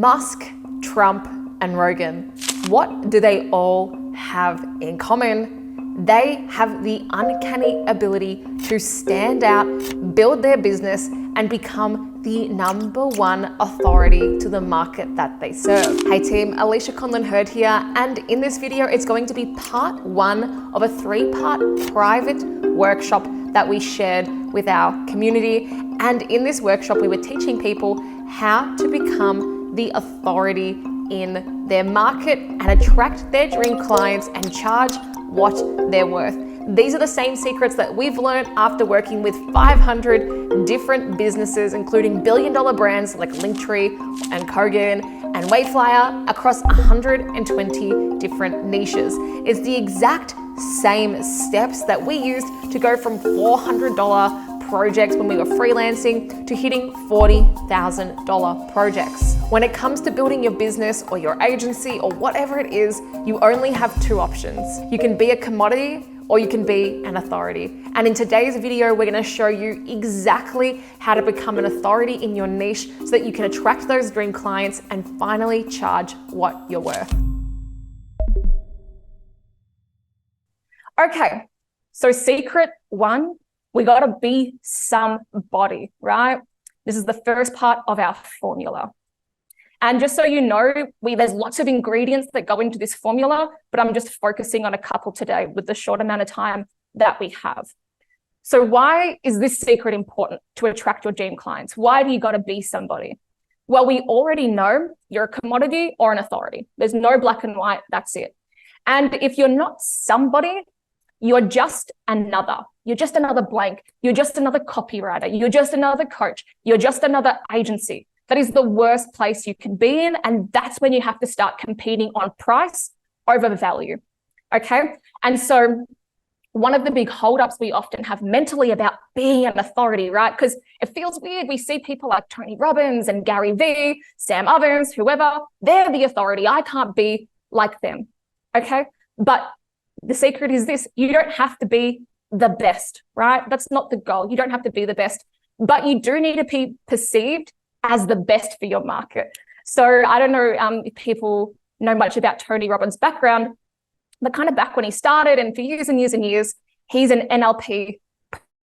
Musk, Trump, and Rogan. What do they all have in common? They have the uncanny ability to stand out, build their business, and become the #1 authority to the market that they serve. Hey team, Alicia Conlin-Hurd here, and in this video, it's going to be part 1 of a 3-part private workshop that we shared with our community. And in this workshop, we were teaching people how to become the authority in their market and attract their dream clients and charge what they're worth. These are the same secrets that we've learned after working with 500 different businesses, including billion-dollar brands like Linktree and Kogan and Wayflyer across 120 different niches. It's the exact same steps that we used to go from $400 projects when we were freelancing to hitting $40,000 projects. When it comes to building your business or your agency or whatever it is, you only have 2 options. You can be a commodity or you can be an authority. And in today's video, we're gonna show you exactly how to become an authority in your niche so that you can attract those dream clients and finally charge what you're worth. Okay, so secret 1, we gotta be somebody, right? This is the first part of our formula. And just so you know, there's lots of ingredients that go into this formula, but I'm just focusing on a couple today with the short amount of time that we have. So why is this secret important to attract your dream clients? Why do you gotta be somebody? Well, we already know you're a commodity or an authority. There's no black and white, that's it. And if you're not somebody, you're just another. You're just another blank. You're just another copywriter. You're just another coach. You're just another agency. That is the worst place you can be in. And that's when you have to start competing on price over value. Okay. And so one of the big holdups we often have mentally about being an authority, right? Because it feels weird. We see people like Tony Robbins and Gary Vee, Sam Ovens, whoever, they're the authority. I can't be like them. Okay. But the secret is this: you don't have to be the best, right? That's not the goal. You don't have to be the best, but you do need to be perceived as the best for your market. So I don't know if people know much about Tony Robbins' background, but kind of back when he started and for years and years and years, he's an NLP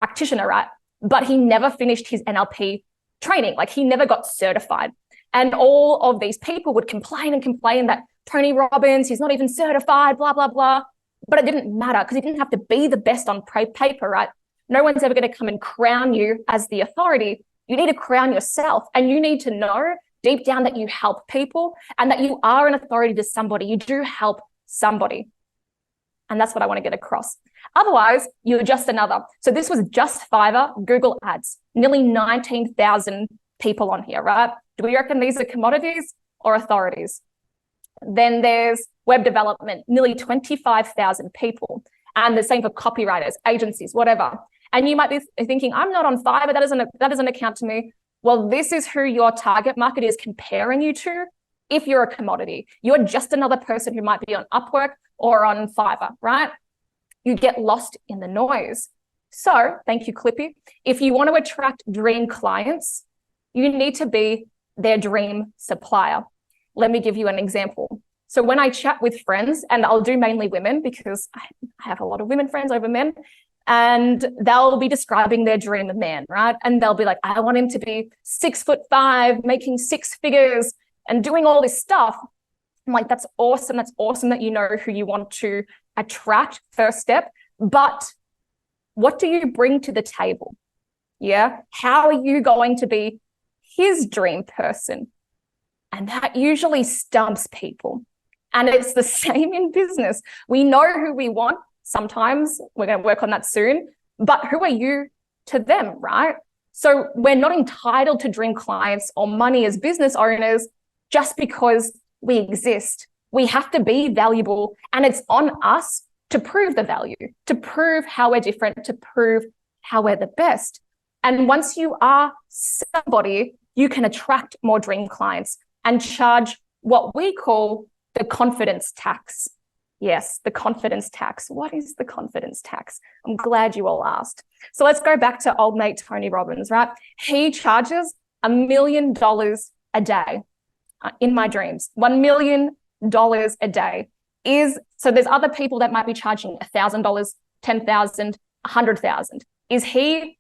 practitioner, right? But he never finished his NLP training. Like, he never got certified. And all of these people would complain and complain that Tony Robbins, he's not even certified, blah, blah, blah. But it didn't matter because he didn't have to be the best on paper, right? No one's ever going to come and crown you as the authority. You need to crown yourself, and you need to know deep down that you help people and that you are an authority to somebody. You do help somebody. And that's what I want to get across. Otherwise, you're just another. So this was just Fiverr, Google Ads, nearly 19,000 people on here, right? Do we reckon these are commodities or authorities? Then there's web development, nearly 25,000 people. And the same for copywriters, agencies, whatever. And you might be thinking, I'm not on Fiverr, that doesn't account to me. Well, this is who your target market is comparing you to if you're a commodity. You're just another person who might be on Upwork or on Fiverr, right? You get lost in the noise. So, thank you, Clippy. If you want to attract dream clients, you need to be their dream supplier. Let me give you an example. So when I chat with friends, and I'll do mainly women because I have a lot of women friends over men, and they'll be describing their dream man, right? And they'll be like, I want him to be 6'5", making 6 figures and doing all this stuff. I'm like, that's awesome. That's awesome that you know who you want to attract, first step. But what do you bring to the table? Yeah. How are you going to be his dream person? And that usually stumps people. And it's the same in business. We know who we want. Sometimes we're going to work on that soon, but who are you to them, right? So we're not entitled to dream clients or money as business owners just because we exist. We have to be valuable, and it's on us to prove the value, to prove how we're different, to prove how we're the best. And once you are somebody, you can attract more dream clients and charge what we call the confidence tax. Yes, the confidence tax. What is the confidence tax? I'm glad you all asked. So let's go back to old mate Tony Robbins, right? He charges $1 million a day in my dreams, $1 million a day so there's other people that might be charging $1,000, $10,000, $100,000. Is he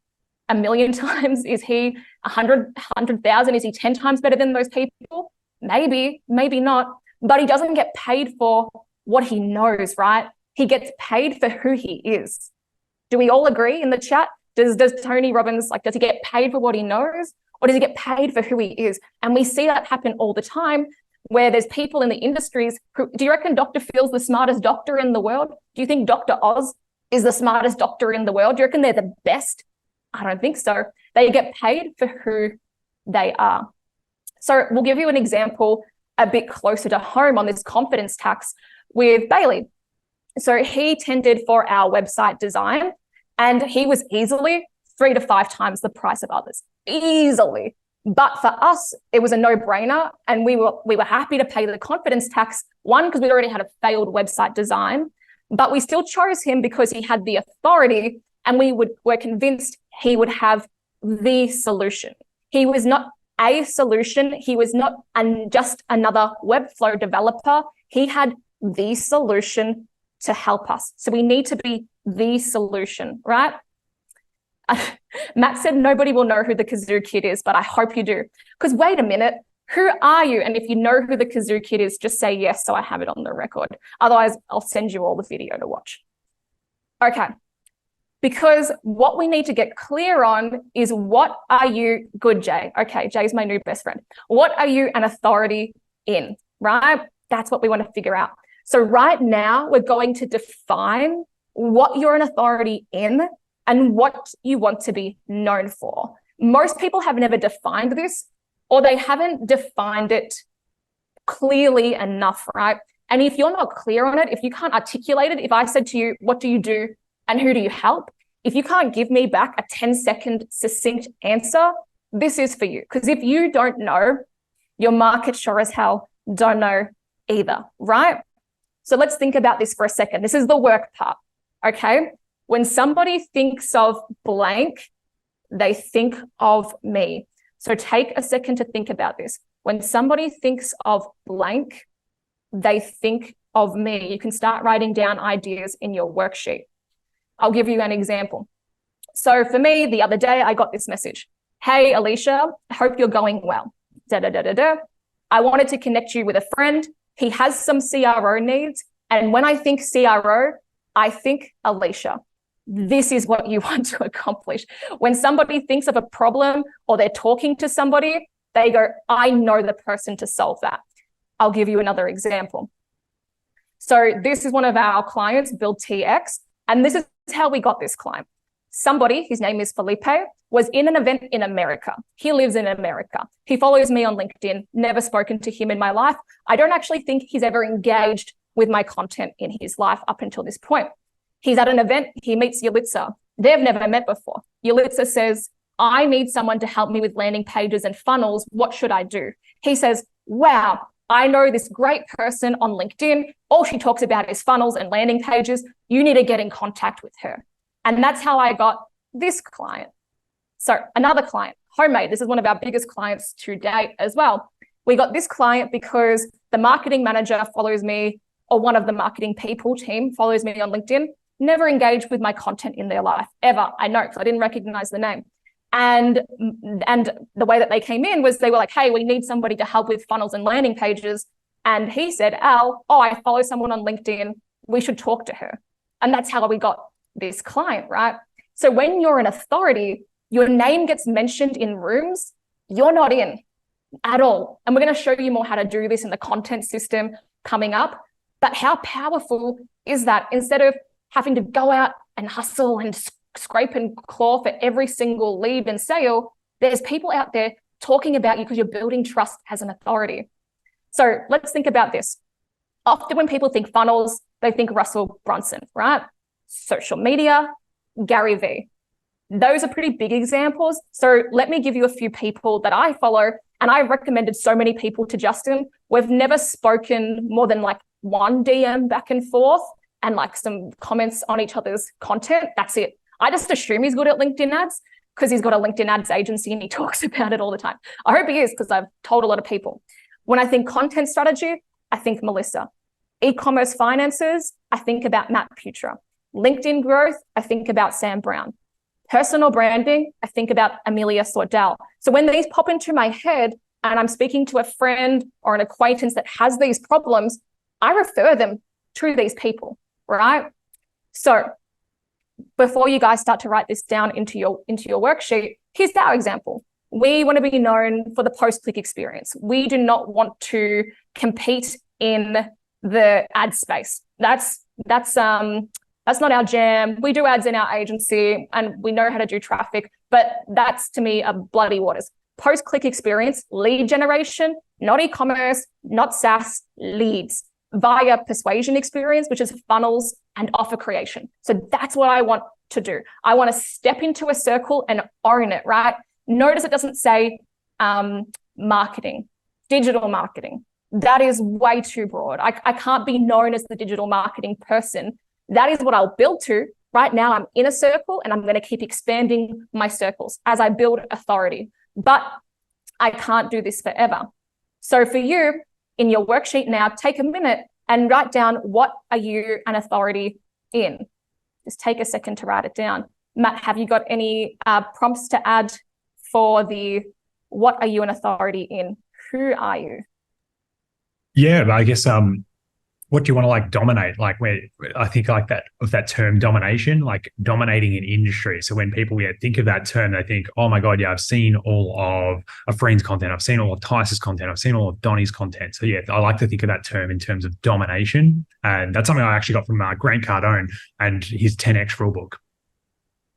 a million times? Is he 100,000? Is he 10 times better than those people? Maybe, maybe not, but he doesn't get paid for what he knows, right? He gets paid for who he is. Do we all agree in the chat? Does Tony Robbins, does he get paid for what he knows, or does he get paid for who he is? And we see that happen all the time, where there's people in the industries who, do you reckon Dr. Phil's the smartest doctor in the world? Do you think Dr. Oz is the smartest doctor in the world? Do you reckon they're the best? I don't think so. They get paid for who they are. So we'll give you an example a bit closer to home on this confidence tax with Bailey. So he tended for our website design, and he was easily 3 to 5 times the price of others, easily. But for us, it was a no-brainer, and we were happy to pay the confidence tax, one, because we already had a failed website design, but we still chose him because he had the authority, and were convinced he would have the solution. He was not a solution. He was not just another Webflow developer. He had the solution to help us. So we need to be the solution, right? Matt said nobody will know who the Kazoo Kid is, but I hope you do. Because wait a minute, who are you? And if you know who the Kazoo Kid is, just say yes so I have it on the record. Otherwise, I'll send you all the video to watch. Okay. Because what we need to get clear on is, what are you, good Jay? Okay, Jay's my new best friend. What are you an authority in, right? That's what we want to figure out. So right now, we're going to define what you're an authority in and what you want to be known for. Most people have never defined this, or they haven't defined it clearly enough, right? And if you're not clear on it, if you can't articulate it, if I said to you, what do you do and who do you help? If you can't give me back a 10-second succinct answer, this is for you. Because if you don't know, your market sure as hell don't know either, right? So let's think about this for a second. This is the work part, okay? When somebody thinks of blank, they think of me. So take a second to think about this. When somebody thinks of blank, they think of me. You can start writing down ideas in your worksheet. I'll give you an example. So for me, the other day, I got this message. Hey, Alicia, I hope you're going well. I wanted to connect you with a friend. He has some CRO needs. And when I think CRO, I think Alicia. This is what you want to accomplish. When somebody thinks of a problem or they're talking to somebody, they go, I know the person to solve that. I'll give you another example. So this is one of our clients, Build TX, and this is how we got this client. Somebody, his name is Felipe, was in an event in America. He lives in America. He follows me on LinkedIn, never spoken to him in my life. I don't actually think he's ever engaged with my content in his life up until this point. He's at an event, he meets Yulitsa. They've never met before. Yulitsa says, I need someone to help me with landing pages and funnels. What should I do? He says, wow, I know this great person on LinkedIn. All she talks about is funnels and landing pages. You need to get in contact with her. And that's how I got this client. So another client, Homemade. This is one of our biggest clients to date as well. We got this client because the marketing manager follows me, or one of the marketing people team follows me on LinkedIn, never engaged with my content in their life, ever. I know, because I didn't recognize the name. And the way that they came in was they were like, hey, we need somebody to help with funnels and landing pages. And he said, Al, I follow someone on LinkedIn. We should talk to her. And that's how we got this client, right? So when you're an authority, your name gets mentioned in rooms you're not in at all. And we're going to show you more how to do this in the content system coming up. But how powerful is that? Instead of having to go out and hustle and scrape and claw for every single lead and sale, there's people out there talking about you because you're building trust as an authority. So let's think about this. Often when people think funnels, they think Russell Brunson, right? Social media, Gary Vee. Those are pretty big examples. So let me give you a few people that I follow, and I recommended so many people to Justin. We've never spoken more than like one DM back and forth and like some comments on each other's content. That's it. I just assume he's good at LinkedIn ads because he's got a LinkedIn ads agency and he talks about it all the time. I hope he is, because I've told a lot of people. When I think content strategy, I think Melissa. E-commerce finances, I think about Matt Putra. LinkedIn growth, I think about Sam Brown. Personal branding, I think about Amelia Sordell. So when these pop into my head and I'm speaking to a friend or an acquaintance that has these problems, I refer them to these people, right? So before you guys start to write this down into your worksheet, here's our example. We want to be known for the post-click experience. We do not want to compete in the ad space. That's not our jam. We do ads in our agency and we know how to do traffic, but that's to me a bloody waters. Post-click experience, lead generation, not e-commerce, not SaaS, leads via persuasion experience, which is funnels and offer creation. So that's what I want to do. I want to step into a circle and own it, right? Notice it doesn't say marketing, digital marketing. That is way too broad. I can't be known as the digital marketing person. That is what I'll build to. Right now, I'm in a circle and I'm going to keep expanding my circles as I build authority. But I can't do this forever. So for you, in your worksheet now, take a minute and write down, what are you an authority in? Just take a second to write it down. Matt, have you got any prompts to add for the what are you an authority in? Who are you? Yeah, I guess what do you want to like dominate? Like where I think like that of that term domination, like dominating an industry. So when people think of that term, they think, oh my God, yeah, I've seen all of Afreen's content. I've seen all of Tice's content. I've seen all of Donnie's content. So yeah, I like to think of that term in terms of domination. And that's something I actually got from Grant Cardone and his 10X rule book.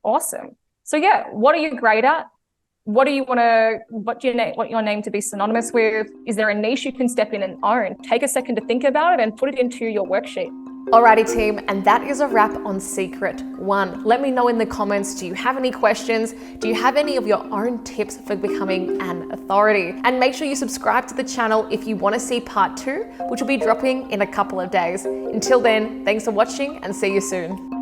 Awesome. So yeah, what are you great at? What do you want your name to be synonymous with? Is there a niche you can step in and own? Take a second to think about it and put it into your worksheet. Alrighty team, and that is a wrap on Secret 1. Let me know in the comments, do you have any questions? Do you have any of your own tips for becoming an authority? And make sure you subscribe to the channel if you want to see part 2, which will be dropping in a couple of days. Until then, thanks for watching and see you soon.